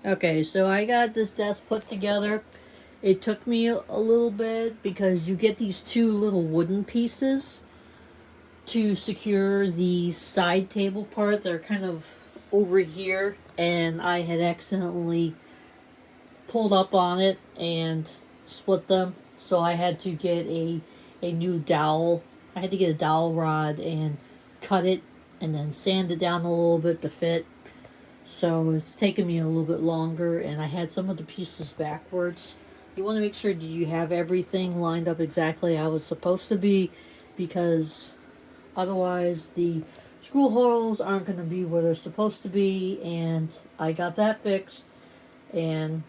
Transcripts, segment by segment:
Okay, so I got this desk put together. It took me a little bit because you get these two little wooden pieces to secure the side table part. They're kind of over here, and I had accidentally pulled up on it and split them. So I had to get a new dowel. I had to get a dowel rod and cut it and then sand it down a little bit to fit. So it's taken me a little bit longer, and I had some of the pieces backwards. You want to make sure that you have everything lined up exactly how it's supposed to be, because otherwise the screw holes aren't going to be where they're supposed to be. And I got that fixed. And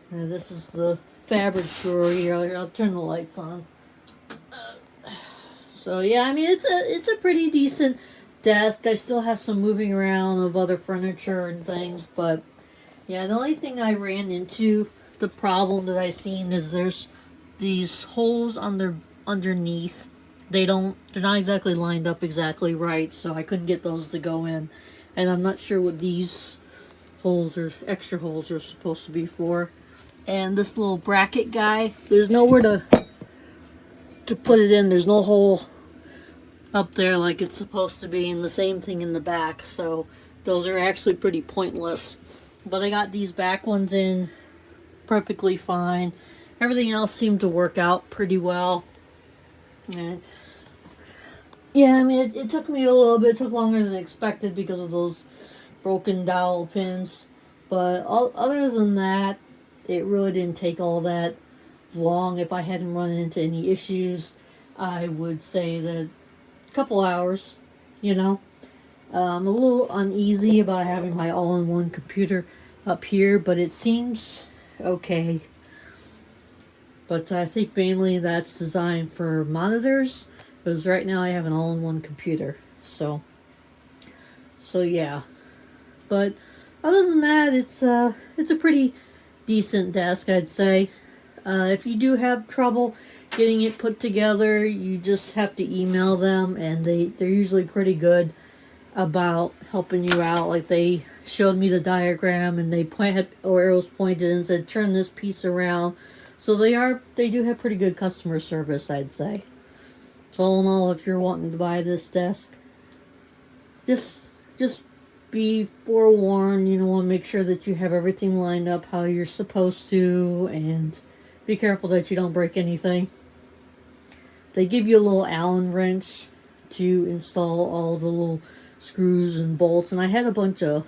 this is the fabric drawer here. I'll turn the lights on. So yeah, I mean it's a pretty decent desk. I still have some moving around of other furniture and things, but yeah, the only thing I ran into, the problem that I seen, is there's these holes underneath. They're not exactly lined up exactly right, so I couldn't get those to go in. And I'm not sure what these holes or extra holes are supposed to be for. And this little bracket guy, there's nowhere to put it in. There's no hole up there like it's supposed to be, and the same thing in the back, so those are actually pretty pointless. But I got these back ones in perfectly fine. Everything else seemed to work out pretty well. And yeah, I mean it took me a little bit. It took longer than expected because of those broken dowel pins, but other than that, it really didn't take all that long. If I hadn't run into any issues, I would say that couple hours, you know. I'm a little uneasy about having my all-in-one computer up here, but it seems okay. But I think mainly that's designed for monitors, because right now I have an all-in-one computer. So yeah. But other than that, it's a pretty decent desk, I'd say. If you do have trouble getting it put together, you just have to email them, and they're usually pretty good about helping you out. Like, they showed me the diagram, and they had arrows pointed and said turn this piece around. So they do have pretty good customer service, I'd say. So all in all, if you're wanting to buy this desk, just be forewarned. You want to make sure that you have everything lined up how you're supposed to, and be careful that you don't break anything. They give you a little Allen wrench to install all the little screws and bolts, and I had a bunch of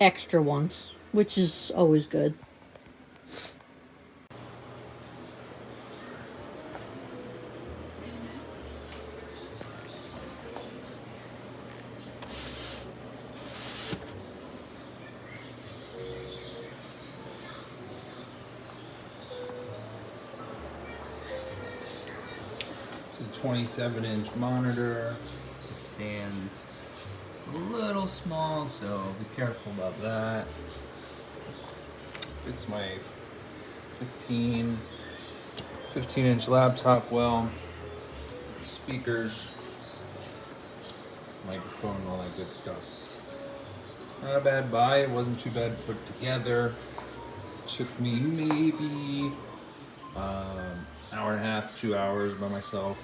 extra ones, which is always good. It's a 27-inch monitor. The stand's a little small, so be careful about that. It's my 15-inch laptop well. Speakers, microphone, all that good stuff. Not a bad buy. It wasn't too bad to put together. Took me maybe hour and a half, 2 hours by myself.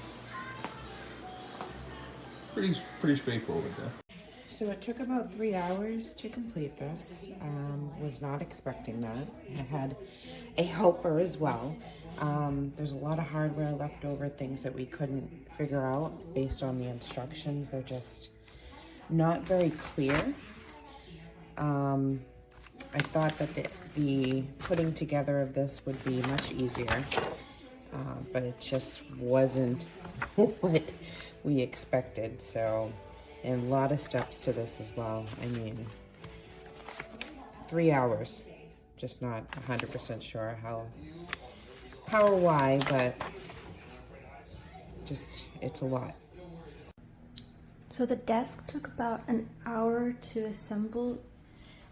Pretty straightforward though. So it took about 3 hours to complete this. Was not expecting that. I had a helper as well. There's a lot of hardware left over, things that we couldn't figure out based on the instructions. They're just not very clear. I thought that the putting together of this would be much easier, but it just wasn't what we expected. So, and a lot of steps to this as well. I mean, 3 hours, just not 100% sure how or why, but just, it's a lot. So the desk took about an hour to assemble,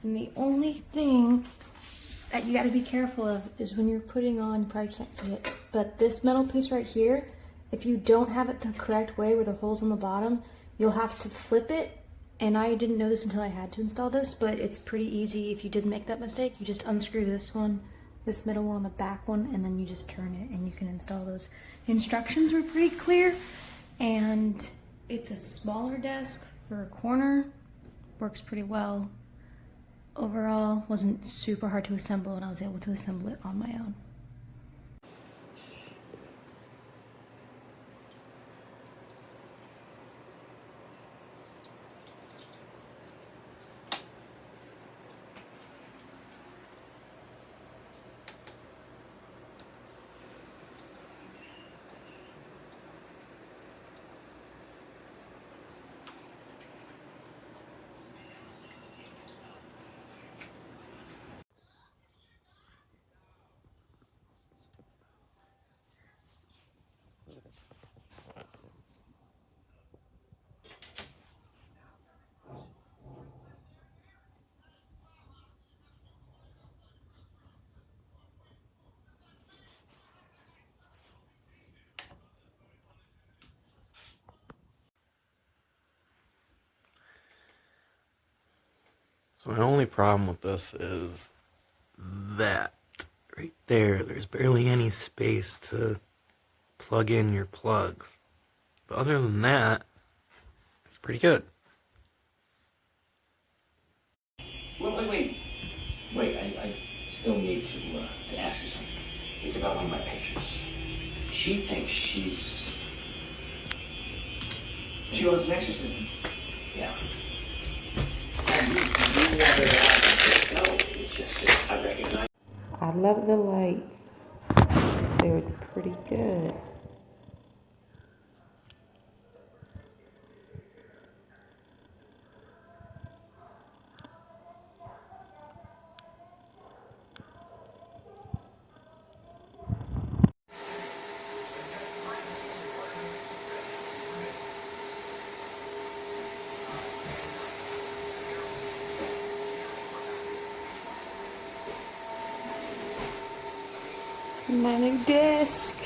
and the only thing that you got to be careful of is when you're putting on, you probably can't see it, but this metal piece right here, if you don't have it the correct way with the holes on the bottom, you'll have to flip it And I didn't know this until I had to install this, but it's pretty easy. If you did make that mistake, you just unscrew this one, this middle one, the back one, and then you just turn it and you can install those. Instructions were pretty clear, and it's a smaller desk for a corner. Works pretty well. Overall, wasn't super hard to assemble, and I was able to assemble it on my own. So my only problem with this is that right there, there's barely any space to plug in your plugs. But other than that, it's pretty good. Wait, I still need to ask you something. It's about one of my patients. She thinks she wants an exorcism. Yeah. And you want her to have no, it's just, I recognize. I love the lights. They were pretty good. My new desk.